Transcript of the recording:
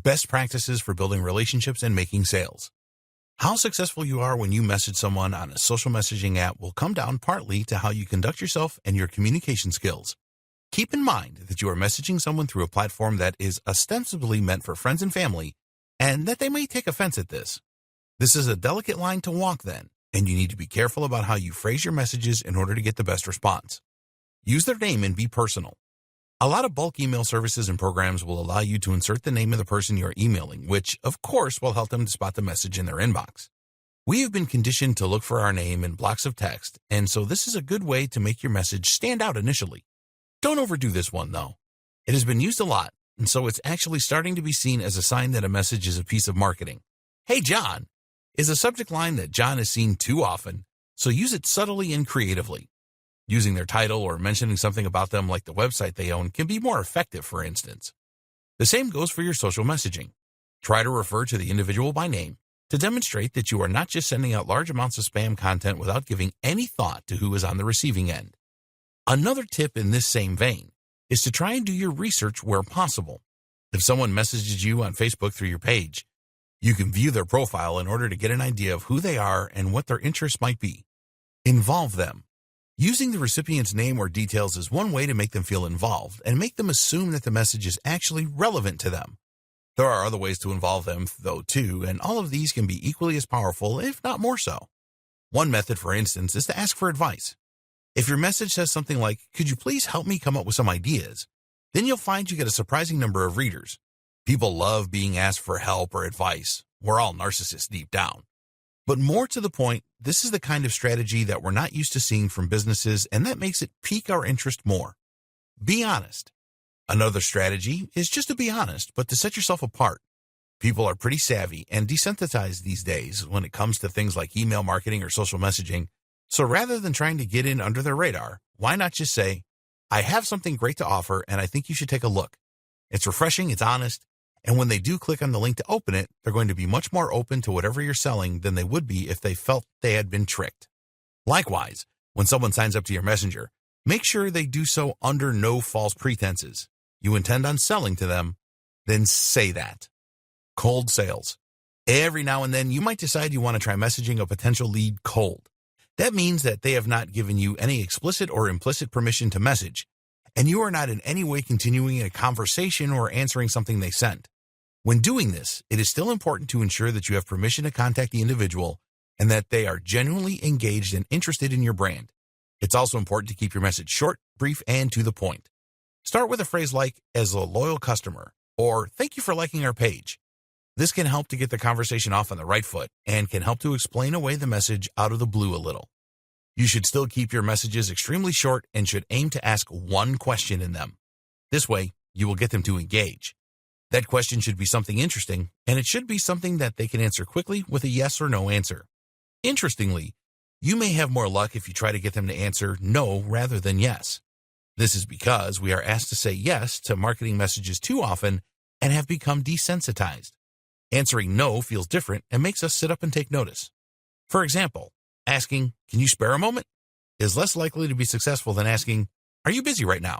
Best practices for building relationships and making sales. How successful you are when you message someone on a social messaging app will come down partly to how you conduct yourself and your communication skills. Keep in mind that you are messaging someone through a platform that is ostensibly meant for friends and family, and that they may take offense at this. This is a delicate line to walk then, and you need to be careful about how you phrase your messages in order to get the best response. Use their name and be personal. A lot of bulk email services and programs will allow you to insert the name of the person you are emailing, which, of course, will help them to spot the message in their inbox. We have been conditioned to look for our name in blocks of text, and so this is a good way to make your message stand out initially. Don't overdo this one, though. It has been used a lot, and so it's actually starting to be seen as a sign that a message is a piece of marketing. "Hey, John," is a subject line that John is seen too often, so use it subtly and creatively. Using their title or mentioning something about them like the website they own can be more effective, for instance. The same goes for your social messaging. Try to refer to the individual by name to demonstrate that you are not just sending out large amounts of spam content without giving any thought to who is on the receiving end. Another tip in this same vein is to try and do your research where possible. If someone messages you on Facebook through your page, you can view their profile in order to get an idea of who they are and what their interests might be. Involve them. Using the recipient's name or details is one way to make them feel involved and make them assume that the message is actually relevant to them. There are other ways to involve them, though, too, and all of these can be equally as powerful, if not more so. One method, for instance, is to ask for advice. If your message says something like, "Could you please help me come up with some ideas?" then you'll find you get a surprising number of readers. People love being asked for help or advice. We're all narcissists deep down. But more to the point, this is the kind of strategy that we're not used to seeing from businesses, and that makes it pique our interest more. Be honest. Another strategy is just to be honest, but to set yourself apart. People are pretty savvy and desensitized these days when it comes to things like email marketing or social messaging, so rather than trying to get in under their radar, why not just say, "I have something great to offer, and I think you should take a look." It's refreshing, it's honest, and when they do click on the link to open it, they're going to be much more open to whatever you're selling than they would be if they felt they had been tricked. Likewise, when someone signs up to your messenger, make sure they do so under no false pretenses. You intend on selling to them, then say that. Cold sales. Every now and then, you might decide you want to try messaging a potential lead cold. That means that they have not given you any explicit or implicit permission to message, and you are not in any way continuing a conversation or answering something they sent. When doing this, it is still important to ensure that you have permission to contact the individual and that they are genuinely engaged and interested in your brand. It's also important to keep your message short, brief, and to the point. Start with a phrase like, "as a loyal customer," or "thank you for liking our page." This can help to get the conversation off on the right foot and can help to explain away the message out of the blue a little. You should still keep your messages extremely short and should aim to ask one question in them. This way, you will get them to engage. That question should be something interesting, and it should be something that they can answer quickly with a yes or no answer. Interestingly, you may have more luck if you try to get them to answer no rather than yes. This is because we are asked to say yes to marketing messages too often and have become desensitized. Answering no feels different and makes us sit up and take notice. For example, asking, "Can you spare a moment?" is less likely to be successful than asking, "Are you busy right now?"